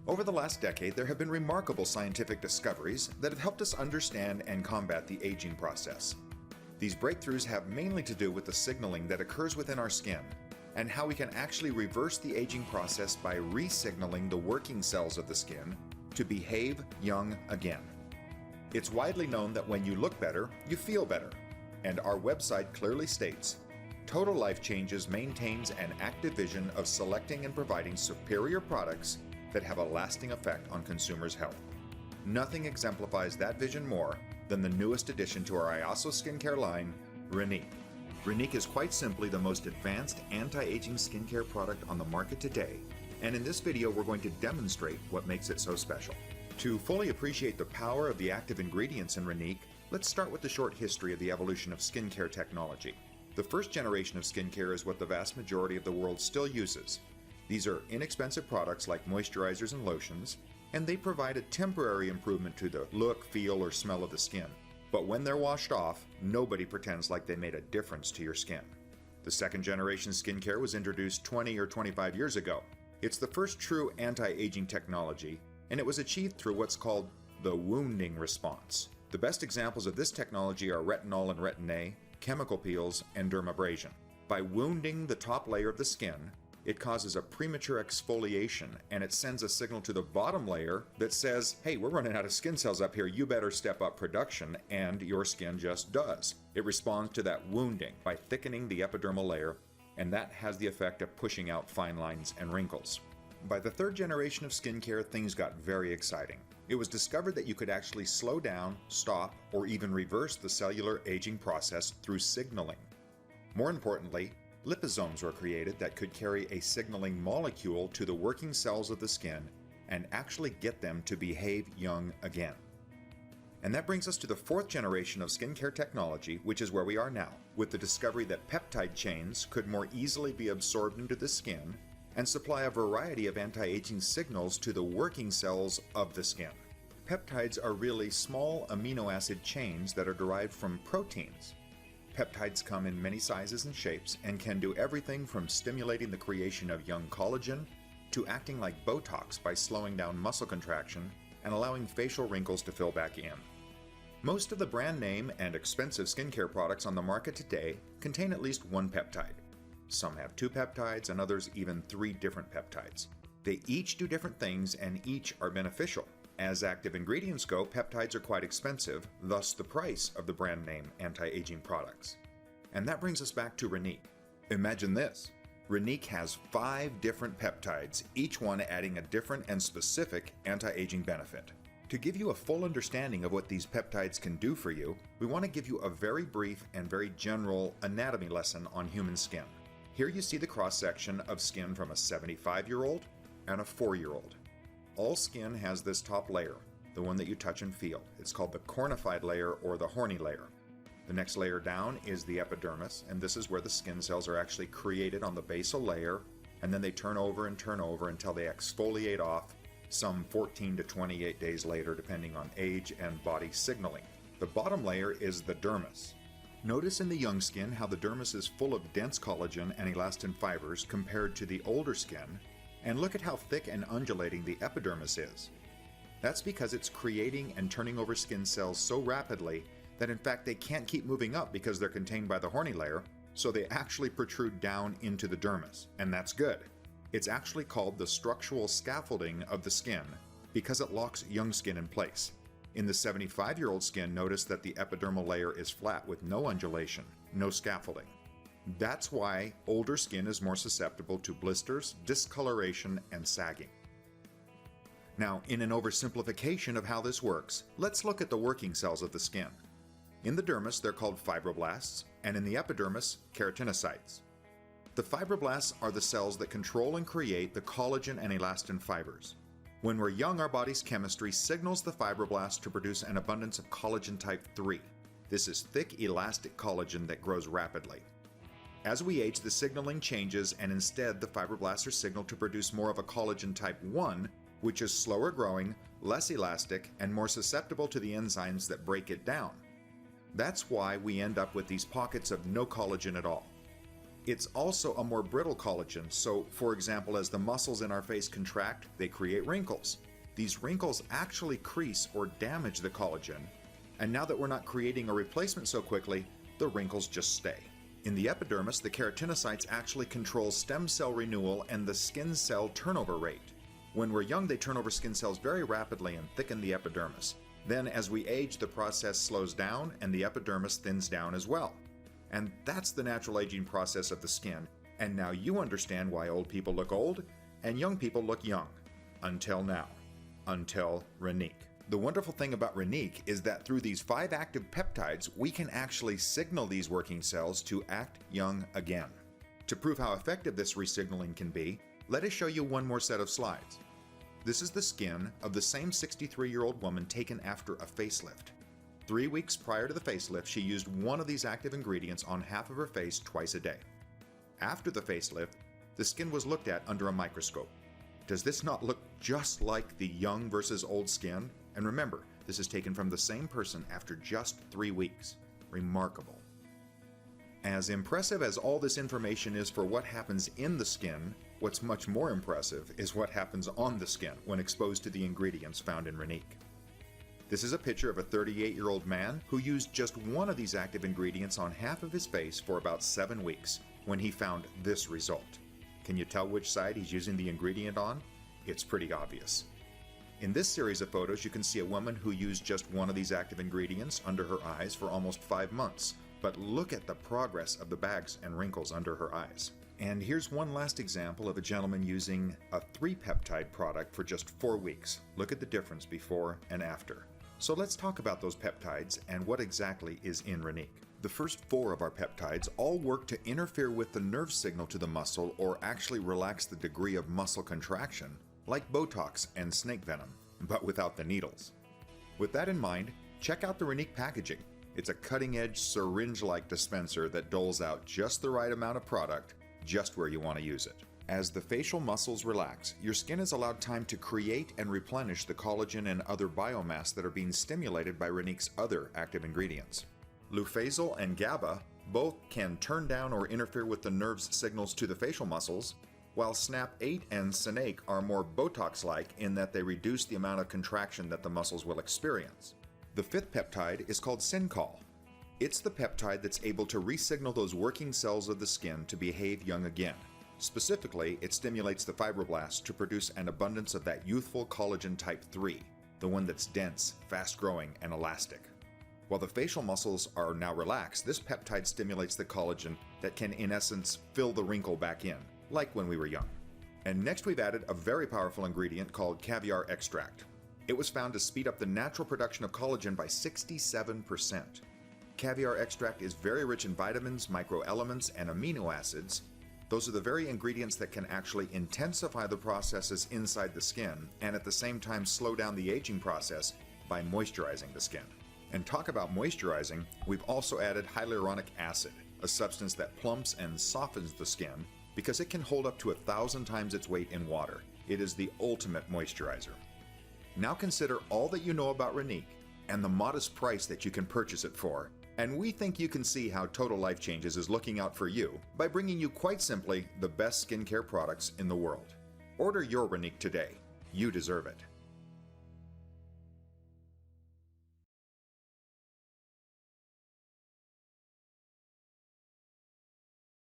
Over the last decade, there have been remarkable scientific discoveries that have helped us understand and combat the aging process. These breakthroughs have mainly to do with the signaling that occurs within our skin and how we can actually reverse the aging process by re-signaling the working cells of the skin to behave young again. It's widely known that when you look better, you feel better, and our website clearly states, Total Life Changes maintains an active vision of selecting and providing superior products that have a lasting effect on consumers' health. Nothing exemplifies that vision more than the newest addition to our Iaso skincare line, Rénique. Rénique is quite simply the most advanced anti-aging skincare product on the market today, and in this video we're going to demonstrate what makes it so special. To fully appreciate the power of the active ingredients in Rénique, let's start with the short history of the evolution of skincare technology. The first generation of skincare is what the vast majority of the world still uses. These are inexpensive products like moisturizers and lotions, and they provide a temporary improvement to the look, feel, or smell of the skin. But when they're washed off, nobody pretends like they made a difference to your skin. The second generation skincare was introduced 20 or 25 years ago. It's the first true anti-aging technology, and it was achieved through what's called the wounding response. The best examples of this technology are retinol and retin-A, chemical peels, and dermabrasion. By wounding the top layer of the skin, it causes a premature exfoliation, and it sends a signal to the bottom layer that says, hey, we're running out of skin cells up here, you better step up production, and your skin just does. It responds to that wounding by thickening the epidermal layer, and that has the effect of pushing out fine lines and wrinkles. By the third generation of skincare, things got very exciting. It was discovered that you could actually slow down, stop, or even reverse the cellular aging process through signaling. More importantly, liposomes were created that could carry a signaling molecule to the working cells of the skin and actually get them to behave young again. And that brings us to the fourth generation of skincare technology, which is where we are now, with the discovery that peptide chains could more easily be absorbed into the skin and supply a variety of anti-aging signals to the working cells of the skin. Peptides are really small amino acid chains that are derived from proteins. Peptides come in many sizes and shapes and can do everything from stimulating the creation of young collagen to acting like Botox by slowing down muscle contraction and allowing facial wrinkles to fill back in. Most of the brand name and expensive skincare products on the market today contain at least one peptide. Some have 2 peptides and others even 3 different peptides. They each do different things and each are beneficial. As active ingredients go, peptides are quite expensive, thus the price of the brand name anti-aging products. And that brings us back to Rénique. Imagine this. Rénique has 5 different peptides, each one adding a different and specific anti-aging benefit. To give you a full understanding of what these peptides can do for you, we want to give you a very brief and very general anatomy lesson on human skin. Here you see the cross-section of skin from a 75-year-old and a 4-year-old. All skin has this top layer, the one that you touch and feel. It's called the cornified layer or the horny layer. The next layer down is the epidermis, and this is where the skin cells are actually created on the basal layer, and then they turn over until they exfoliate off some 14 to 28 days later, depending on age and body signaling. The bottom layer is the dermis. Notice in the young skin how the dermis is full of dense collagen and elastin fibers compared to the older skin, and look at how thick and undulating the epidermis is. That's because it's creating and turning over skin cells so rapidly that in fact they can't keep moving up because they're contained by the horny layer, so they actually protrude down into the dermis, and that's good. It's actually called the structural scaffolding of the skin because it locks young skin in place. In the 75-year-old skin, notice that the epidermal layer is flat with no undulation, no scaffolding. That's why older skin is more susceptible to blisters, discoloration, and sagging. Now, in an oversimplification of how this works, let's look at the working cells of the skin. In the dermis, they're called fibroblasts, and in the epidermis, keratinocytes. The fibroblasts are the cells that control and create the collagen and elastin fibers. When we're young, our body's chemistry signals the fibroblasts to produce an abundance of collagen type 3. This is thick, elastic collagen that grows rapidly. As we age, the signaling changes, and instead the fibroblasts are signaled to produce more of a collagen type 1, which is slower growing, less elastic, and more susceptible to the enzymes that break it down. That's why we end up with these pockets of no collagen at all. It's also a more brittle collagen, so for example, as the muscles in our face contract, they create wrinkles. These wrinkles actually crease or damage the collagen, and now that we're not creating a replacement so quickly, the wrinkles just stay. In the epidermis, the keratinocytes actually control stem cell renewal and the skin cell turnover rate. When we're young, they turn over skin cells very rapidly and thicken the epidermis. Then as we age, the process slows down and the epidermis thins down as well. And that's the natural aging process of the skin. And now you understand why old people look old and young people look young. Until now. Until Rénique. The wonderful thing about Rénique is that through these 5 active peptides, we can actually signal these working cells to act young again. To prove how effective this resignaling can be, let us show you one more set of slides. This is the skin of the same 63-year-old woman taken after a facelift. 3 weeks prior to the facelift, she used one of these active ingredients on half of her face twice a day. After the facelift, the skin was looked at under a microscope. Does this not look just like the young versus old skin? And remember, this is taken from the same person after just 3 weeks. Remarkable. As impressive as all this information is for what happens in the skin, what's much more impressive is what happens on the skin when exposed to the ingredients found in Rénique. This is a picture of a 38-year-old man who used just one of these active ingredients on half of his face for about 7 weeks when he found this result. Can you tell which side he's using the ingredient on? It's pretty obvious. In this series of photos, you can see a woman who used just one of these active ingredients under her eyes for almost 5 months. But look at the progress of the bags and wrinkles under her eyes. And here's one last example of a gentleman using a 3-peptide product for just 4 weeks. Look at the difference before and after. So let's talk about those peptides and what exactly is in Rénique. The first 4 of our peptides all work to interfere with the nerve signal to the muscle or actually relax the degree of muscle contraction, like Botox and snake venom, but without the needles. With that in mind, check out the Rénique packaging. It's a cutting-edge syringe-like dispenser that doles out just the right amount of product, just where you want to use it. As the facial muscles relax, your skin is allowed time to create and replenish the collagen and other biomass that are being stimulated by Rénique's other active ingredients. Lufazole and GABA both can turn down or interfere with the nerve's signals to the facial muscles, while SNAP-8 and SNAKE are more Botox-like in that they reduce the amount of contraction that the muscles will experience. The 5th peptide is called Syncal. It's the peptide that's able to re-signal those working cells of the skin to behave young again. Specifically, it stimulates the fibroblasts to produce an abundance of that youthful collagen type 3, the one that's dense, fast-growing, and elastic. While the facial muscles are now relaxed, this peptide stimulates the collagen that can, in essence, fill the wrinkle back in, like when we were young. And next we've added a very powerful ingredient called caviar extract. It was found to speed up the natural production of collagen by 67%. Caviar extract is very rich in vitamins, microelements, and amino acids. Those are the very ingredients that can actually intensify the processes inside the skin and at the same time slow down the aging process by moisturizing the skin. And talk about moisturizing, we've also added hyaluronic acid, a substance that plumps and softens the skin because it can hold up to 1,000 times its weight in water. It is the ultimate moisturizer. Now consider all that you know about Rénique and the modest price that you can purchase it for, and we think you can see how Total Life Changes is looking out for you by bringing you quite simply the best skincare products in the world. Order your Rénique today. You deserve it.